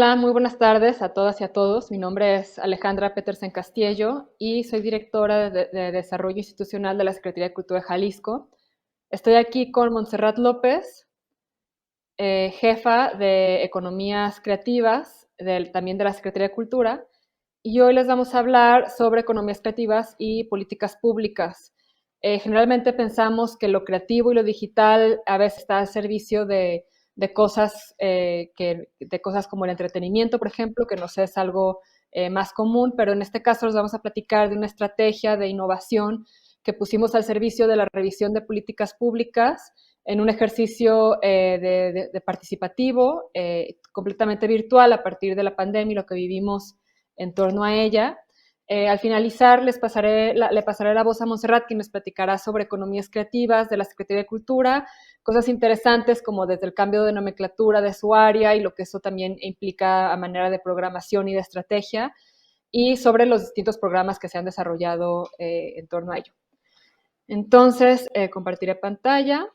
Hola, muy buenas tardes a todas y a todos. Mi nombre es Alejandra Petersen Castillo y soy directora de Desarrollo Institucional de la Secretaría de Cultura de Jalisco. Estoy aquí con Montserrat López, jefa de Economías Creativas, también de la Secretaría de Cultura, y hoy les vamos a hablar sobre economías creativas y políticas públicas. Generalmente pensamos que lo creativo y lo digital a veces está al servicio de cosas, de cosas como el entretenimiento, por ejemplo, que nos es algo más común, pero en este caso les vamos a platicar de una estrategia de innovación que pusimos al servicio de la revisión de políticas públicas en un ejercicio de participativo, completamente virtual a partir de la pandemia y lo que vivimos en torno a ella. Al finalizar, le pasaré la voz a Montserrat, quien nos platicará sobre economías creativas de la Secretaría de Cultura, cosas interesantes como desde el cambio de nomenclatura de su área y lo que eso también implica a manera de programación y de estrategia, y sobre los distintos programas que se han desarrollado en torno a ello. Entonces, compartiré pantalla.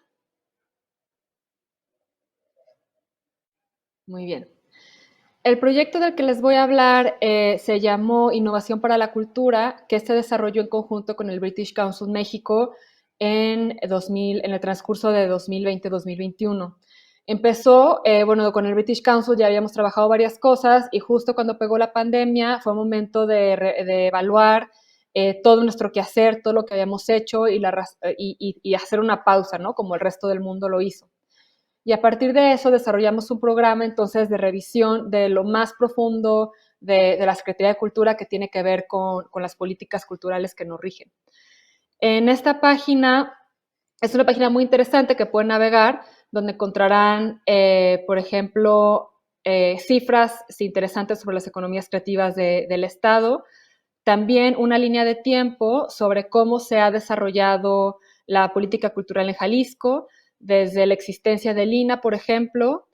Muy bien. El proyecto del que les voy a hablar se llamó Innovación para la Cultura, que se desarrolló en conjunto con el British Council México en el transcurso de 2020-2021. Empezó, con el British Council ya habíamos trabajado varias cosas y justo cuando pegó la pandemia fue momento de evaluar todo nuestro quehacer, todo lo que habíamos hecho y hacer una pausa, ¿no? Como el resto del mundo lo hizo. Y a partir de eso desarrollamos un programa entonces de revisión de lo más profundo de la Secretaría de Cultura que tiene que ver con las políticas culturales que nos rigen. En esta página, es una página muy interesante que pueden navegar, donde encontrarán, por ejemplo, cifras interesantes sobre las economías creativas del Estado, también una línea de tiempo sobre cómo se ha desarrollado la política cultural en Jalisco, desde la existencia del INA, por ejemplo,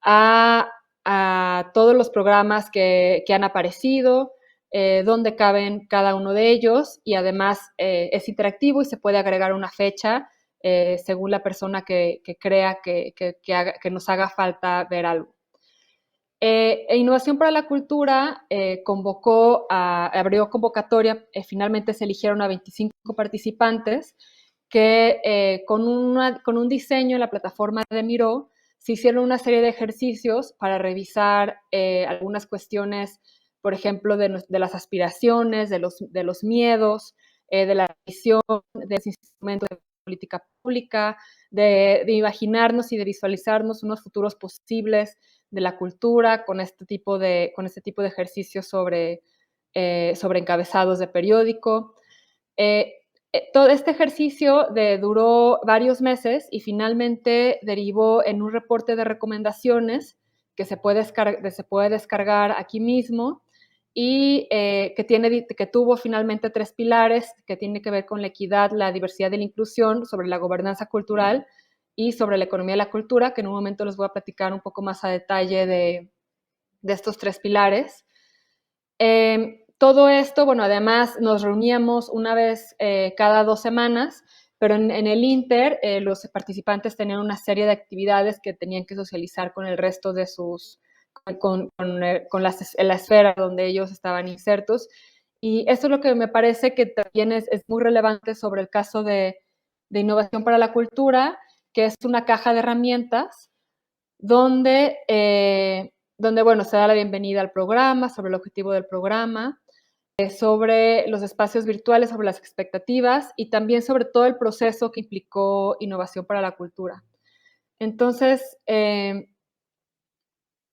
a todos los programas que han aparecido, dónde caben cada uno de ellos, y además es interactivo y se puede agregar una fecha según la persona que crea que nos haga falta ver algo. Innovación para la Cultura abrió convocatoria, finalmente se eligieron a 25 participantes que con un diseño en la plataforma de Miro se hicieron una serie de ejercicios para revisar algunas cuestiones, por ejemplo, de las aspiraciones, de los miedos, de la visión de ese instrumento de política pública, de imaginarnos y de visualizarnos unos futuros posibles de la cultura con este tipo de ejercicios sobre encabezados de periódico. Todo este ejercicio duró varios meses y finalmente derivó en un reporte de recomendaciones que se puede descargar aquí mismo y que tuvo finalmente 3 pilares que tienen que ver con la equidad, la diversidad y la inclusión, sobre la gobernanza cultural y sobre la economía de la cultura, que en un momento les voy a platicar un poco más a detalle de estos 3 pilares. Todo esto, bueno, además nos reuníamos una vez cada 2 semanas, pero en el Inter los participantes tenían una serie de actividades que tenían que socializar con el resto de con la esfera donde ellos estaban insertos. Y esto es lo que me parece que también es muy relevante sobre el caso de Innovación para la Cultura, que es una caja de herramientas donde bueno, se da la bienvenida al programa, sobre el objetivo del programa, sobre los espacios virtuales, sobre las expectativas y también sobre todo el proceso que implicó Innovación para la Cultura. Entonces,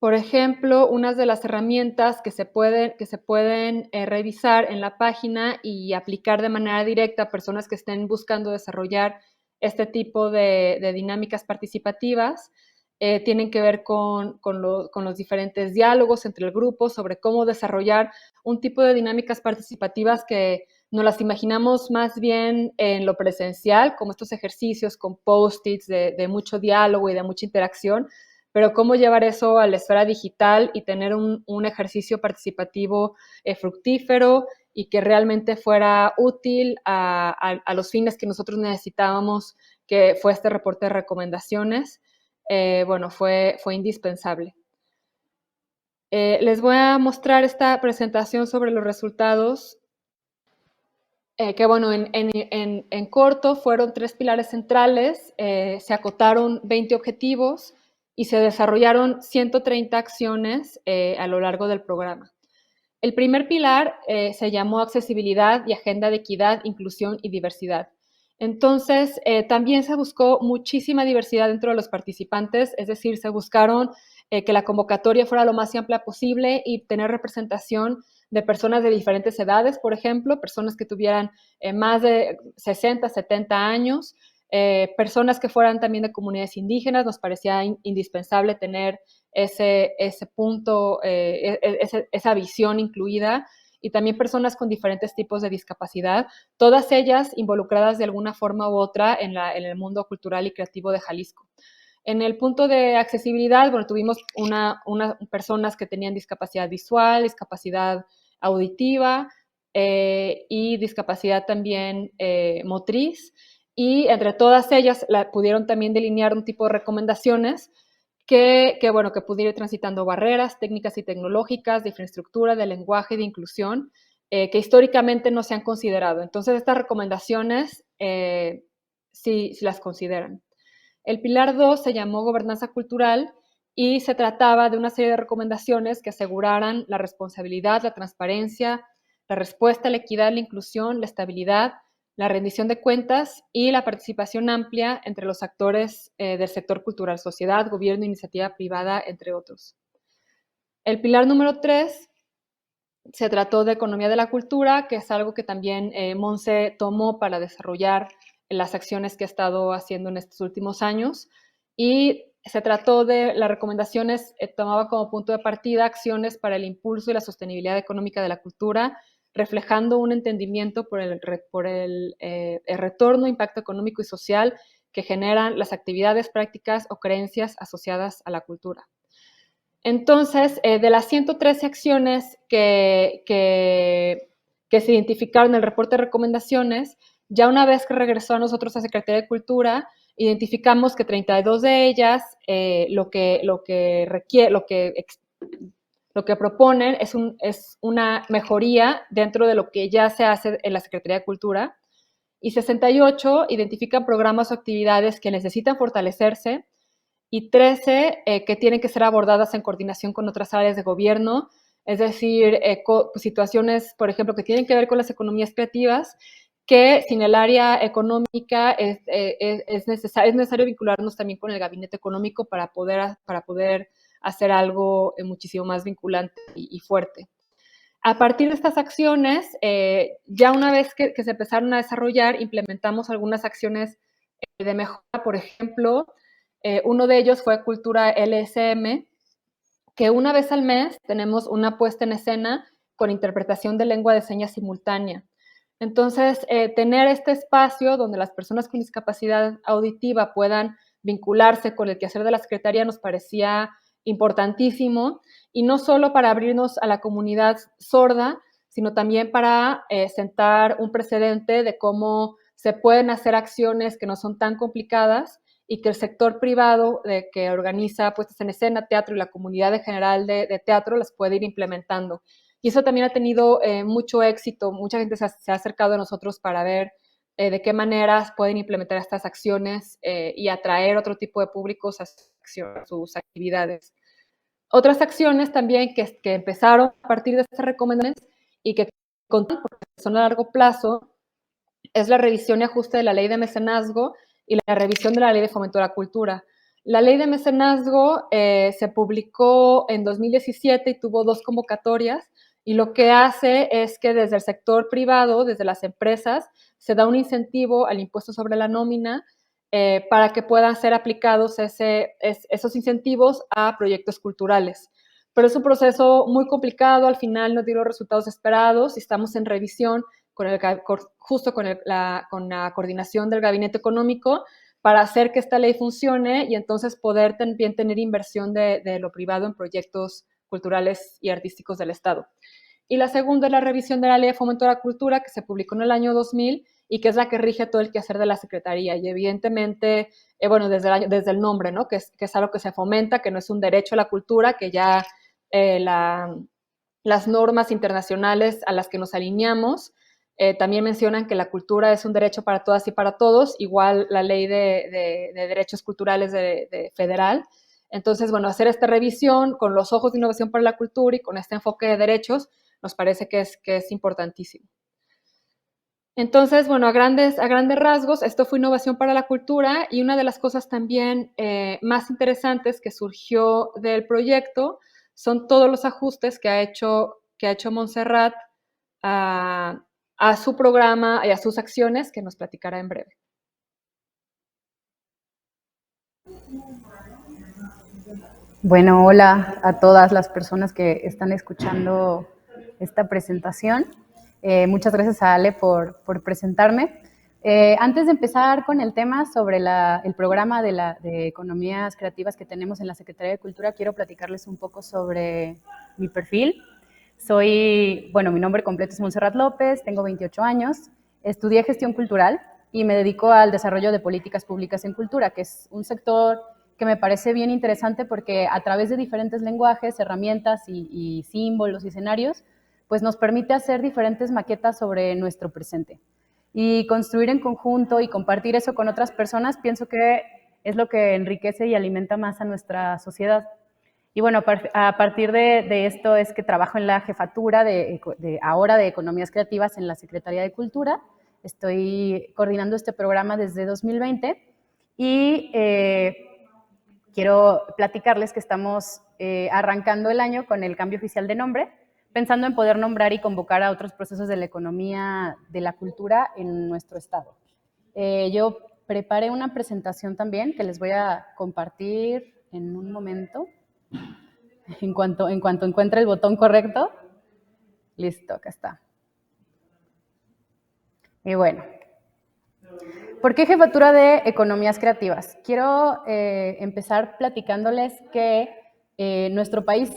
por ejemplo, unas de las herramientas que se pueden revisar en la página y aplicar de manera directa a personas que estén buscando desarrollar este tipo de dinámicas participativas tienen que ver con los diferentes diálogos entre el grupo sobre cómo desarrollar un tipo de dinámicas participativas que nos las imaginamos más bien en lo presencial, como estos ejercicios con post-its de mucho diálogo y de mucha interacción, pero cómo llevar eso a la esfera digital y tener un ejercicio participativo fructífero y que realmente fuera útil a los fines que nosotros necesitábamos, que fue este reporte de recomendaciones. Bueno, fue indispensable. Les voy a mostrar esta presentación sobre los resultados, que bueno, en corto fueron 3 pilares centrales, se acotaron 20 objetivos y se desarrollaron 130 acciones a lo largo del programa. El primer pilar se llamó accesibilidad y agenda de equidad, inclusión y diversidad. Entonces, también se buscó muchísima diversidad dentro de los participantes, es decir, se buscaron que la convocatoria fuera lo más amplia posible y tener representación de personas de diferentes edades, por ejemplo, personas que tuvieran más de 60, 70 años, personas que fueran también de comunidades indígenas. Nos parecía indispensable tener ese punto, esa visión incluida, y también personas con diferentes tipos de discapacidad, todas ellas involucradas de alguna forma u otra en el mundo cultural y creativo de Jalisco. En el punto de accesibilidad, bueno, tuvimos personas que tenían discapacidad visual, discapacidad auditiva y discapacidad también motriz, y entre todas ellas pudieron también delinear un tipo de recomendaciones bueno, que pudiera ir transitando barreras técnicas y tecnológicas, de infraestructura, de lenguaje, de inclusión, que históricamente no se han considerado. Entonces, estas recomendaciones sí las consideran. El pilar 2 se llamó gobernanza cultural y se trataba de una serie de recomendaciones que aseguraran la responsabilidad, la transparencia, la respuesta, la equidad, la inclusión, la estabilidad, la rendición de cuentas y la participación amplia entre los actores del sector cultural, sociedad, gobierno, iniciativa privada, entre otros. El pilar número 3 se trató de economía de la cultura, que es algo que también Monse tomó para desarrollar las acciones que ha estado haciendo en estos últimos años. Y se trató de las recomendaciones, tomaba como punto de partida acciones para el impulso y la sostenibilidad económica de la cultura, reflejando un entendimiento por el retorno, impacto económico y social que generan las actividades, prácticas o creencias asociadas a la cultura. Entonces, de las 113 acciones que se identificaron en el reporte de recomendaciones, ya una vez que regresó a nosotros a Secretaría de Cultura, identificamos que 32 de ellas lo que proponen es una mejoría dentro de lo que ya se hace en la Secretaría de Cultura, y 68 identifican programas o actividades que necesitan fortalecerse, y 13 que tienen que ser abordadas en coordinación con otras áreas de gobierno, es decir, situaciones, por ejemplo, que tienen que ver con las economías creativas, que sin el área económica es necesario vincularnos también con el gabinete económico para poder hacer algo muchísimo más vinculante y fuerte. A partir de estas acciones, ya una vez que se empezaron a desarrollar, implementamos algunas acciones de mejora. Por ejemplo, uno de ellos fue Cultura LSM, que una vez al mes tenemos una puesta en escena con interpretación de lengua de señas simultánea. Entonces, tener este espacio donde las personas con discapacidad auditiva puedan vincularse con el quehacer de la Secretaría nos parecía importantísimo, y no solo para abrirnos a la comunidad sorda, sino también para sentar un precedente de cómo se pueden hacer acciones que no son tan complicadas y que el sector privado que organiza puestas en escena, teatro, y la comunidad en general de teatro las puede ir implementando. Y eso también ha tenido mucho éxito. Mucha gente se ha acercado a nosotros para ver de qué maneras pueden implementar estas acciones y atraer otro tipo de públicos a sus actividades. Otras acciones también que empezaron a partir de estas recomendaciones y que son a largo plazo es la revisión y ajuste de la ley de mecenazgo y la revisión de la ley de fomento de la cultura. La ley de mecenazgo se publicó en 2017 y tuvo 2 convocatorias, y lo que hace es que desde el sector privado, desde las empresas, se da un incentivo al impuesto sobre la nómina para que puedan ser aplicados esos incentivos a proyectos culturales. Pero es un proceso muy complicado, al final no dio los resultados esperados y estamos en revisión justo con la coordinación del Gabinete Económico para hacer que esta ley funcione y entonces poder también tener inversión de lo privado en proyectos culturales y artísticos del Estado. Y la segunda es la revisión de la Ley de Fomento de la Cultura, que se publicó en el año 2000 y que es la que rige todo el quehacer de la Secretaría. Y evidentemente, bueno, desde el nombre, ¿no? Que es algo que se fomenta, que no es un derecho a la cultura, que ya las normas internacionales a las que nos alineamos. También mencionan que la cultura es un derecho para todas y para todos, igual la ley de derechos culturales federal. Entonces, bueno, hacer esta revisión con los ojos de innovación para la cultura y con este enfoque de derechos nos parece que es importantísimo. Entonces, bueno, a grandes rasgos, esto fue innovación para la cultura, y una de las cosas también más interesantes que surgió del proyecto son todos los ajustes que ha hecho Montserrat a su programa y a sus acciones, que nos platicará en breve. Bueno, hola a todas las personas que están escuchando esta presentación. Muchas gracias a Ale por presentarme. Antes de empezar con el tema sobre el programa de economías creativas que tenemos en la Secretaría de Cultura, quiero platicarles un poco sobre mi perfil. Mi nombre completo es Montserrat López, tengo 28 años, estudié gestión cultural y me dedico al desarrollo de políticas públicas en cultura, que es un sector que me parece bien interesante porque a través de diferentes lenguajes, herramientas y símbolos y escenarios, pues nos permite hacer diferentes maquetas sobre nuestro presente. Y construir en conjunto y compartir eso con otras personas, pienso que es lo que enriquece y alimenta más a nuestra sociedad. Y bueno, a partir de esto es que trabajo en la jefatura ahora de Economías Creativas en la Secretaría de Cultura. Estoy coordinando este programa desde 2020 y quiero platicarles que estamos arrancando el año con el cambio oficial de nombre, pensando en poder nombrar y convocar a otros procesos de la economía de la cultura en nuestro estado. Yo preparé una presentación también que les voy a compartir en un momento. En cuanto encuentre el botón correcto. Listo, acá está. Y bueno, ¿por qué Jefatura de Economías Creativas? Quiero empezar platicándoles que nuestro país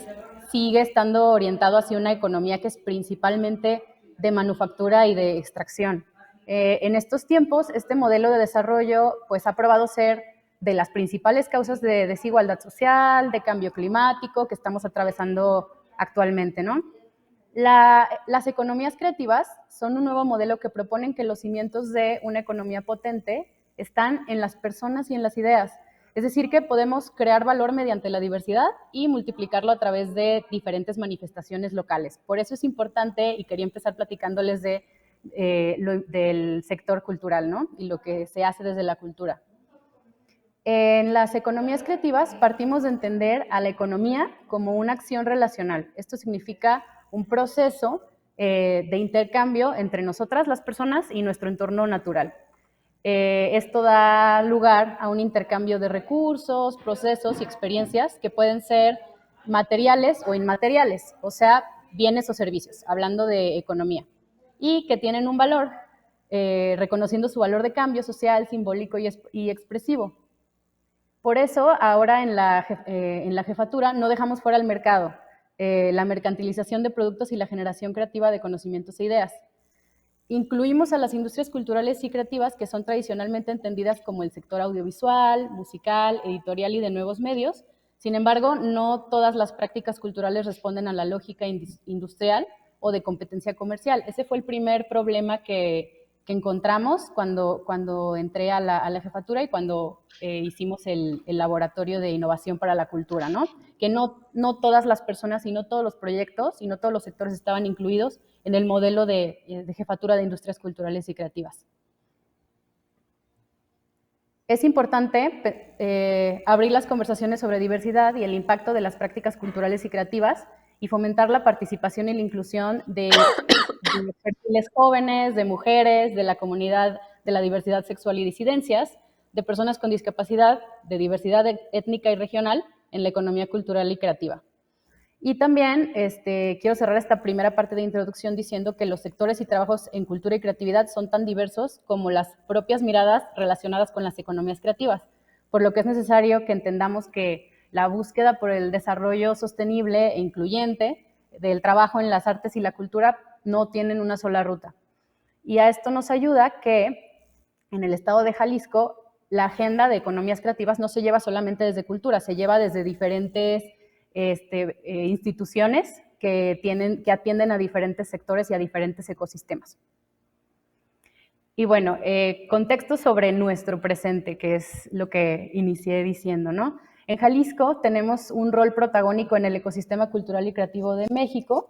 sigue estando orientado hacia una economía que es principalmente de manufactura y de extracción. En estos tiempos, este modelo de desarrollo pues, ha probado ser de las principales causas de desigualdad social, de cambio climático que estamos atravesando actualmente, ¿no? Las economías creativas son un nuevo modelo que proponen que los cimientos de una economía potente están en las personas y en las ideas. Es decir, que podemos crear valor mediante la diversidad y multiplicarlo a través de diferentes manifestaciones locales. Por eso es importante, y quería empezar platicándoles del sector cultural, ¿no? Y lo que se hace desde la cultura. En las economías creativas partimos de entender a la economía como una acción relacional. Esto significa un proceso de intercambio entre nosotras, las personas, y nuestro entorno natural. Esto da lugar a un intercambio de recursos, procesos y experiencias que pueden ser materiales o inmateriales, o sea, bienes o servicios, hablando de economía, y que tienen un valor, reconociendo su valor de cambio social, simbólico y expresivo. Por eso, ahora en la jefatura no dejamos fuera al mercado la mercantilización de productos y la generación creativa de conocimientos e ideas. Incluimos a las industrias culturales y creativas que son tradicionalmente entendidas como el sector audiovisual, musical, editorial y de nuevos medios. Sin embargo, no todas las prácticas culturales responden a la lógica industrial o de competencia comercial. Ese fue el primer problema que encontramos cuando entré a la jefatura y cuando hicimos el laboratorio de innovación para la cultura, ¿no? Que no todas las personas y no todos los proyectos y no todos los sectores estaban incluidos en el modelo de jefatura de industrias culturales y creativas. Es importante abrir las conversaciones sobre diversidad y el impacto de las prácticas culturales y creativas y fomentar la participación y la inclusión de perfiles jóvenes, de mujeres, de la comunidad de la diversidad sexual y disidencias, de personas con discapacidad, de diversidad étnica y regional en la economía cultural y creativa. Y también quiero cerrar esta primera parte de introducción diciendo que los sectores y trabajos en cultura y creatividad son tan diversos como las propias miradas relacionadas con las economías creativas, por lo que es necesario que entendamos que la búsqueda por el desarrollo sostenible e incluyente del trabajo en las artes y la cultura no tienen una sola ruta. Y a esto nos ayuda que en el estado de Jalisco la agenda de economías creativas no se lleva solamente desde cultura, se lleva desde diferentes instituciones que atienden a diferentes sectores y a diferentes ecosistemas. Y bueno, contexto sobre nuestro presente, que es lo que inicié diciendo, ¿no? En Jalisco tenemos un rol protagónico en el ecosistema cultural y creativo de México.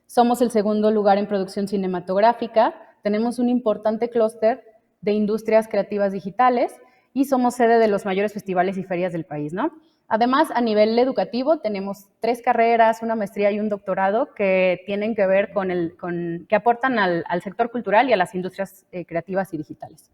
Somos el segundo lugar en producción cinematográfica. Tenemos un importante clúster de industrias creativas digitales y somos sede de los mayores festivales y ferias del país, ¿no? Además, a nivel educativo, tenemos 3 carreras, una maestría y un doctorado que tienen que ver que aportan al sector cultural y a las industrias creativas y digitales.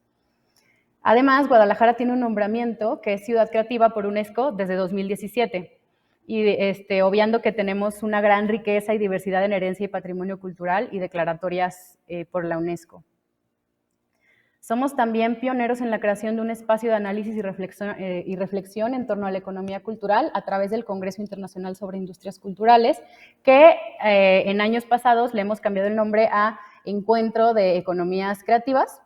Además, Guadalajara tiene un nombramiento que es Ciudad Creativa por UNESCO desde 2017, y obviando que tenemos una gran riqueza y diversidad en herencia y patrimonio cultural y declaratorias por la UNESCO. Somos también pioneros en la creación de un espacio de análisis y reflexión en torno a la economía cultural a través del Congreso Internacional sobre Industrias Culturales, que en años pasados le hemos cambiado el nombre a Encuentro de Economías Creativas,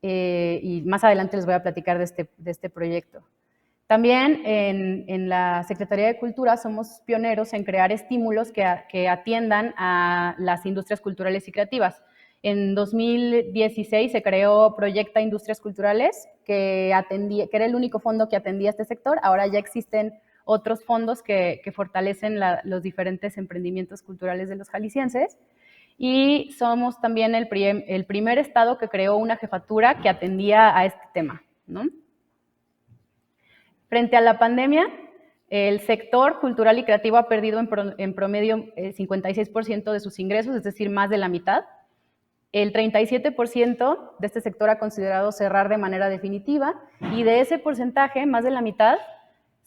y más adelante les voy a platicar de este proyecto. También en la Secretaría de Cultura somos pioneros en crear estímulos que atiendan a las industrias culturales y creativas. En 2016 se creó Proyecta Industrias Culturales, que era el único fondo que atendía a este sector. Ahora ya existen otros fondos que fortalecen los diferentes emprendimientos culturales de los jaliscienses. Y somos también el primer estado que creó una jefatura que atendía a este tema, ¿no? Frente a la pandemia, el sector cultural y creativo ha perdido en promedio 56% de sus ingresos, es decir, más de la mitad. El 37% de este sector ha considerado cerrar de manera definitiva, y de ese porcentaje, más de la mitad,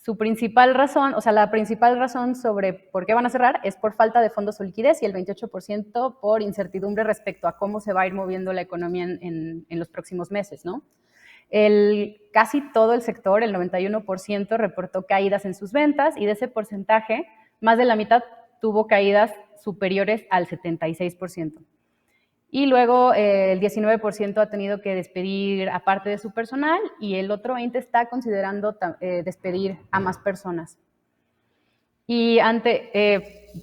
la principal razón sobre por qué van a cerrar es por falta de fondos o liquidez, y el 28% por incertidumbre respecto a cómo se va a ir moviendo la economía en los próximos meses, ¿no? Casi todo el sector, el 91%, reportó caídas en sus ventas, y de ese porcentaje, más de la mitad tuvo caídas superiores al 76%. Y luego el 19% ha tenido que despedir a parte de su personal, y el otro 20% está considerando despedir a más personas. Y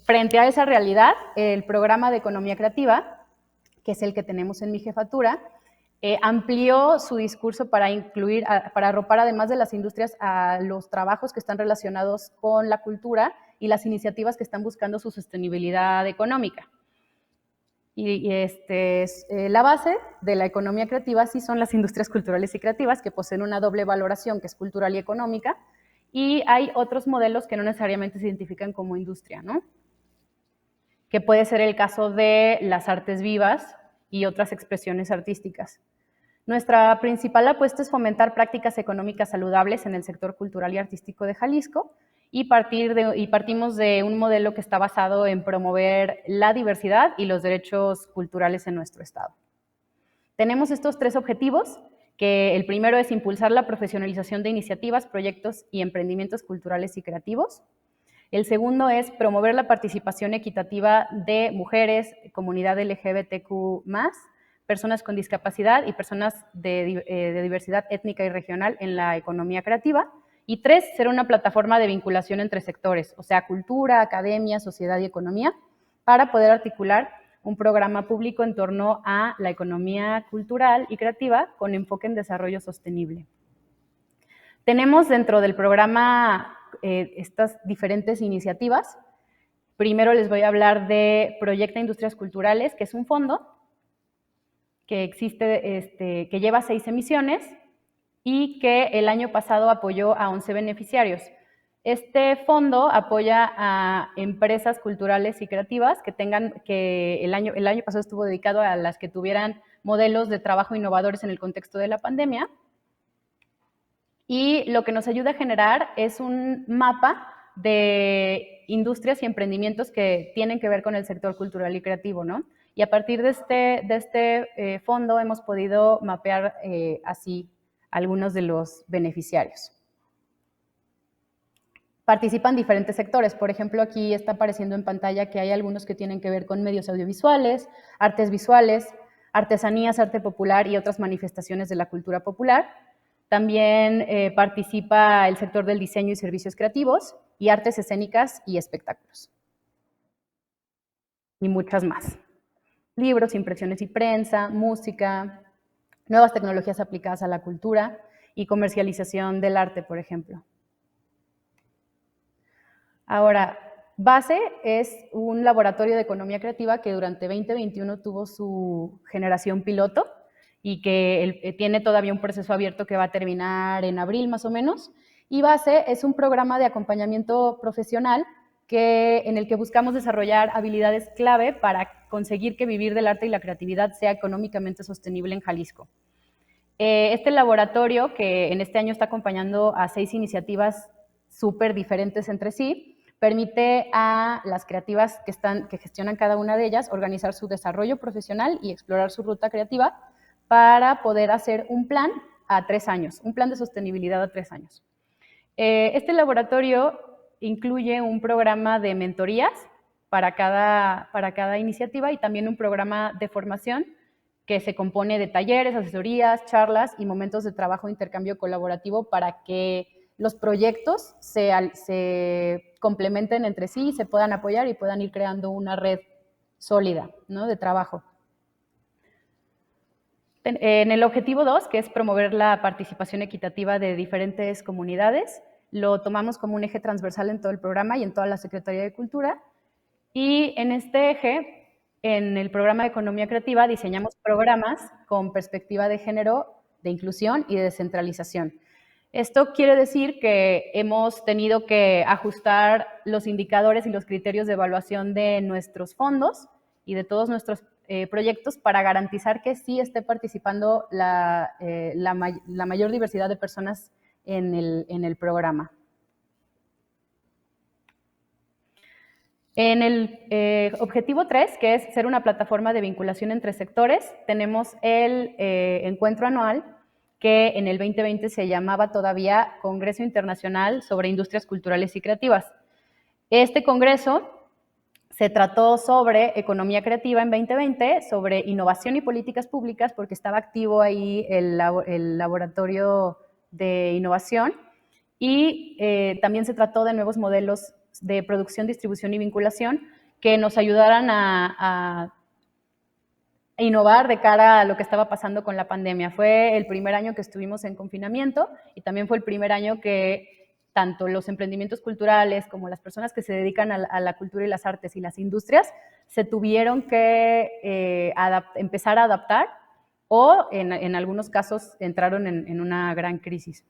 frente a esa realidad, el programa de economía creativa, que es el que tenemos en mi jefatura, amplió su discurso para arropar, además de las industrias, a los trabajos que están relacionados con la cultura y las iniciativas que están buscando su sostenibilidad económica. Y la base de la economía creativa sí son las industrias culturales y creativas, que poseen una doble valoración, que es cultural y económica, y hay otros modelos que no necesariamente se identifican como industria, ¿no? Que puede ser el caso de las artes vivas y otras expresiones artísticas. Nuestra principal apuesta es fomentar prácticas económicas saludables en el sector cultural y artístico de Jalisco, y partimos de un modelo que está basado en promover la diversidad y los derechos culturales en nuestro estado. Tenemos estos 3 objetivos, que el primero es impulsar la profesionalización de iniciativas, proyectos y emprendimientos culturales y creativos. El segundo es promover la participación equitativa de mujeres, comunidad LGBTQ+, personas con discapacidad y personas de diversidad étnica y regional en la economía creativa. Y 3, ser una plataforma de vinculación entre sectores, o sea, cultura, academia, sociedad y economía, para poder articular un programa público en torno a la economía cultural y creativa con enfoque en desarrollo sostenible. Tenemos dentro del programa estas diferentes iniciativas. Primero les voy a hablar de Proyecta Industrias Culturales, que es un fondo que existe, que lleva 6 emisiones, y que el año pasado apoyó a 11 beneficiarios. Este fondo apoya a empresas culturales y creativas que el año pasado estuvo dedicado a las que tuvieran modelos de trabajo innovadores en el contexto de la pandemia, y lo que nos ayuda a generar es un mapa de industrias y emprendimientos que tienen que ver con el sector cultural y creativo, ¿no? Y a partir de este fondo hemos podido mapear así algunos de los beneficiarios. Participan diferentes sectores. Por ejemplo, aquí está apareciendo en pantalla que hay algunos que tienen que ver con medios audiovisuales, artes visuales, artesanías, arte popular y otras manifestaciones de la cultura popular. También participa el sector del diseño y servicios creativos, y artes escénicas y espectáculos. Y muchas más. Libros, impresiones y prensa, música, nuevas tecnologías aplicadas a la cultura y comercialización del arte, por ejemplo. Ahora, BASE es un laboratorio de economía creativa que durante 2021 tuvo su generación piloto y que tiene todavía un proceso abierto que va a terminar en abril más o menos. Y BASE es un programa de acompañamiento profesional en el que buscamos desarrollar habilidades clave para conseguir que vivir del arte y la creatividad sea económicamente sostenible en Jalisco. Este laboratorio, que en este año está acompañando a 6 iniciativas súper diferentes entre sí, permite a las creativas que gestionan cada una de ellas organizar su desarrollo profesional y explorar su ruta creativa para poder hacer un plan a 3 años, un plan de sostenibilidad a 3 años. Este laboratorio incluye un programa de mentorías para cada iniciativa y también un programa de formación que se compone de talleres, asesorías, charlas y momentos de trabajo de intercambio colaborativo para que los proyectos se complementen entre sí, se puedan apoyar y puedan ir creando una red sólida, ¿no?, de trabajo. En el objetivo 2, que es promover la participación equitativa de diferentes comunidades, lo tomamos como un eje transversal en todo el programa y en toda la Secretaría de Cultura. Y en este eje, en el programa de Economía Creativa, diseñamos programas con perspectiva de género, de inclusión y de descentralización. Esto quiere decir que hemos tenido que ajustar los indicadores y los criterios de evaluación de nuestros fondos y de todos nuestros proyectos para garantizar que sí esté participando la mayor diversidad de personas en el programa. En el objetivo 3, que es ser una plataforma de vinculación entre sectores, tenemos el encuentro anual que en el 2020 se llamaba todavía Congreso Internacional sobre Industrias Culturales y Creativas. Este congreso se trató sobre economía creativa en 2020, sobre innovación y políticas públicas, porque estaba activo ahí el laboratorio de innovación, y también se trató de nuevos modelos de producción, distribución y vinculación que nos ayudaran a innovar de cara a lo que estaba pasando con la pandemia. Fue el primer año que estuvimos en confinamiento y también fue el primer año que tanto los emprendimientos culturales como las personas que se dedican a la cultura y las artes y las industrias se tuvieron que empezar a adaptar o en algunos casos entraron en una gran crisis.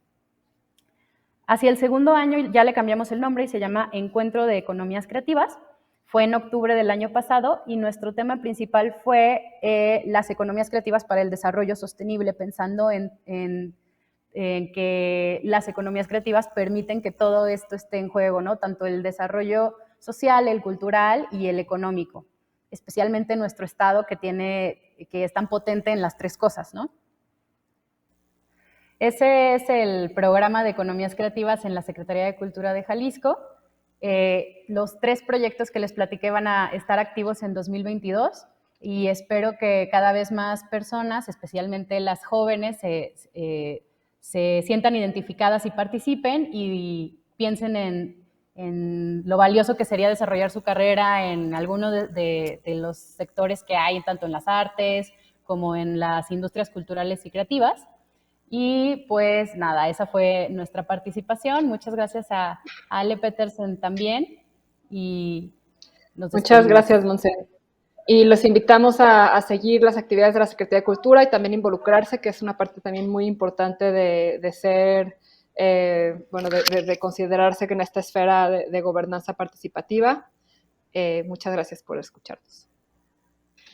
Hacia el segundo año ya le cambiamos el nombre y se llama Encuentro de Economías Creativas. Fue en octubre del año pasado y nuestro tema principal fue las economías creativas para el desarrollo sostenible, pensando en que las economías creativas permiten que todo esto esté en juego, ¿no? Tanto el desarrollo social, el cultural y el económico, especialmente en nuestro estado que es tan potente en las tres cosas, ¿no? Ese es el programa de economías creativas en la Secretaría de Cultura de Jalisco. Los 3 proyectos que les platiqué van a estar activos en 2022 y espero que cada vez más personas, especialmente las jóvenes, se sientan identificadas y participen y piensen en lo valioso que sería desarrollar su carrera en alguno de los sectores que hay, tanto en las artes como en las industrias culturales y creativas. Y pues nada, esa fue nuestra participación. Muchas gracias a Ale Petersen también. Y nos Muchas despedimos. gracias, Monse. Y los invitamos a seguir las actividades de la Secretaría de Cultura y también involucrarse, que es una parte también muy importante de ser, bueno, de considerarse en esta esfera de gobernanza participativa. Muchas gracias por escucharnos.